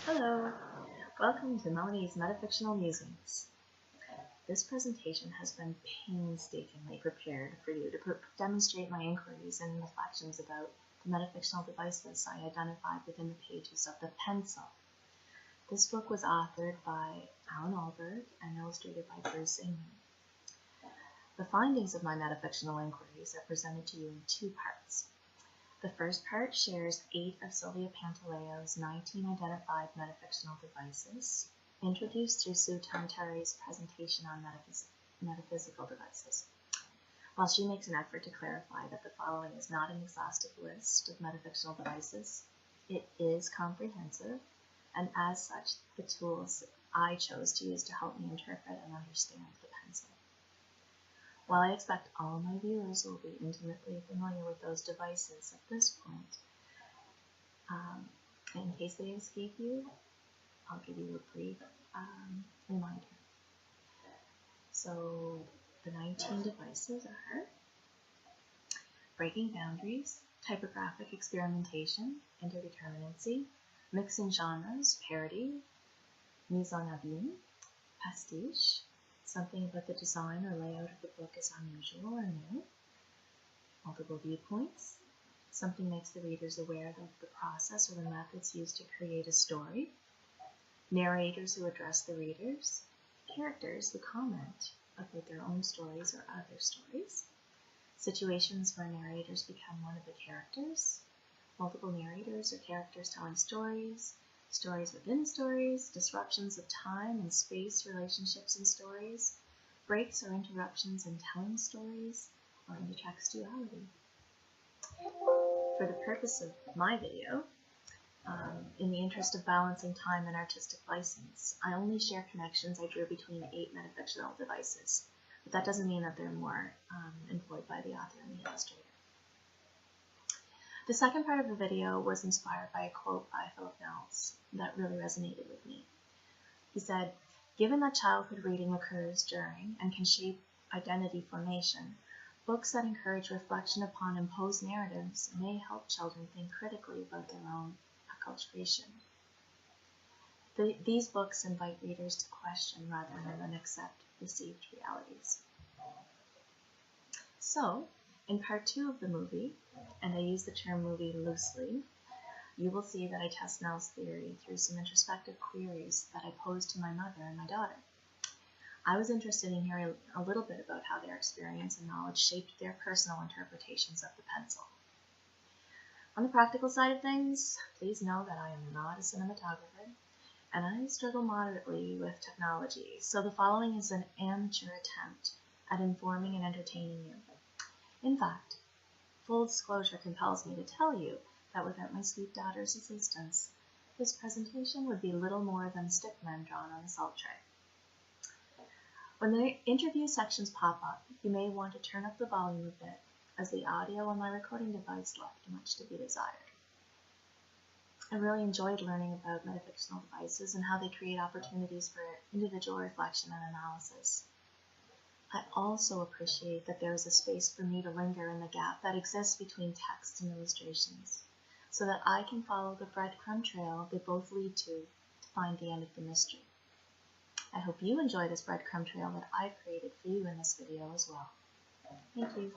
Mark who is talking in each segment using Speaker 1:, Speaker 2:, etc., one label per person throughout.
Speaker 1: Hello, welcome to Melanie's Metafictional Musings. This presentation has been painstakingly prepared for you to demonstrate my inquiries and reflections about the metafictional devices I identified within the pages of The Pencil. This book was authored by Alan Alberg and illustrated by Bruce Ingham. The findings of my metafictional inquiries are presented to you in two parts. The first part shares 8 of Sylvia Pantaleo's 19 identified metafictional devices, introduced through Sue Tantari's presentation on metaphysical devices. While she makes an effort to clarify that the following is not an exhaustive list of metafictional devices, it is comprehensive, and as such, the tools I chose to use to help me interpret and understand the pencil. While I expect all my viewers will be intimately familiar with those devices at this point, in case they escape you, I'll give you a brief reminder. So the 19 devices are breaking boundaries, typographic experimentation, interdeterminacy, mixing genres, parody, mise en abîme, pastiche, something about the design or layout of the book is unusual or new, multiple viewpoints, something makes the readers aware of the process or the methods used to create a story, narrators who address the readers, characters who comment about their own stories or other stories, situations where narrators become one of the characters, multiple narrators or characters telling stories, stories within stories, disruptions of time and space relationships in stories, breaks or interruptions in telling stories, or intertextuality. For the purpose of my video, in the interest of balancing time and artistic license, I only share connections I drew between 8 metafictional devices, but that doesn't mean that they're more employed by the author and the illustrator. The second part of the video was inspired by a quote by Philip Nels that really resonated with me. He said, "Given that childhood reading occurs during and can shape identity formation, books that encourage reflection upon imposed narratives may help children think critically about their own acculturation. These books invite readers to question rather than accept received realities." So, in part 2 of the movie, and I use the term movie loosely, you will see that I test Nell's theory through some introspective queries that I posed to my mother and my daughter. I was interested in hearing a little bit about how their experience and knowledge shaped their personal interpretations of the pencil. On the practical side of things, please know that I am not a cinematographer, and I struggle moderately with technology, so the following is an amateur attempt at informing and entertaining you. In fact, full disclosure compels me to tell you that without my sweet daughter's assistance, this presentation would be little more than stickmen drawn on a salt tray. When the interview sections pop up, you may want to turn up the volume a bit, as the audio on my recording device left much to be desired. I really enjoyed learning about metafictional devices and how they create opportunities for individual reflection and analysis. I also appreciate that there is a space for me to linger in the gap that exists between text and illustrations, so that I can follow the breadcrumb trail they both lead to find the end of the mystery. I hope you enjoy this breadcrumb trail that I've created for you in this video as well. Thank you.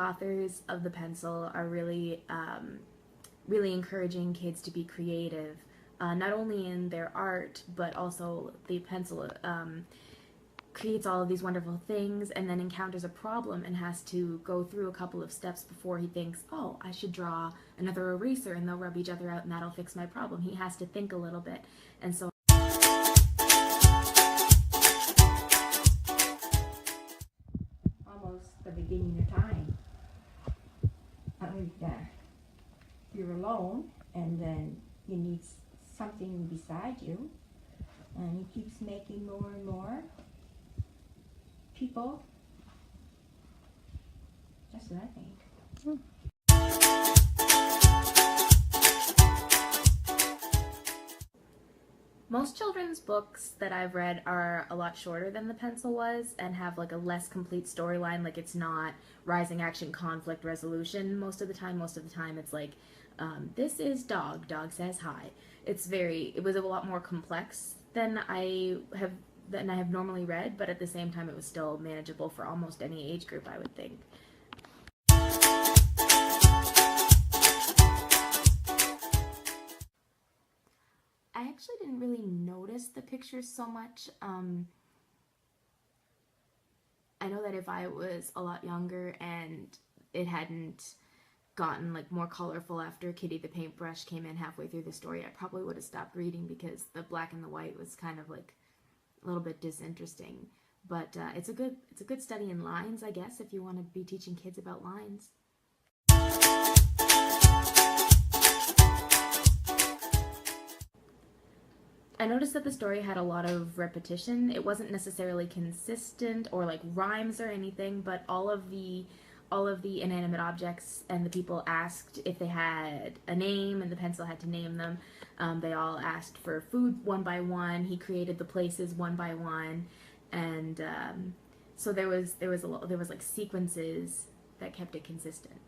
Speaker 2: authors of the pencil are really, really encouraging kids to be creative, not only in their art, but also the pencil creates all of these wonderful things and then encounters a problem and has to go through a couple of steps before he thinks, oh, I should draw another eraser and they'll rub each other out and that'll fix my problem. He has to think a little bit. And so
Speaker 3: almost the beginning of time. You're alone, and then you need something beside you, and he keeps making more and more people. That's what I think.
Speaker 2: most children's books that I've read are a lot shorter than the pencil was and have like a less complete storyline. Like it's not rising action conflict resolution most of the time. Most of the time it's like, this is dog says hi. It was a lot more complex than I have normally read, but at the same time it was still manageable for almost any age group, I would think. I actually didn't really notice the pictures so much. I know that if I was a lot younger and it hadn't gotten like more colorful after Kitty the Paintbrush came in halfway through the story, I probably would have stopped reading because the black and the white was kind of like a little bit disinteresting. But it's a good study in lines, I guess, if you want to be teaching kids about lines. I noticed that the story had a lot of repetition. It wasn't necessarily consistent or like rhymes or anything, but all of the inanimate objects and the people asked if they had a name, and the pencil had to name them. They all asked for food one by one. He created the places one by one, and so there was like sequences that kept it consistent.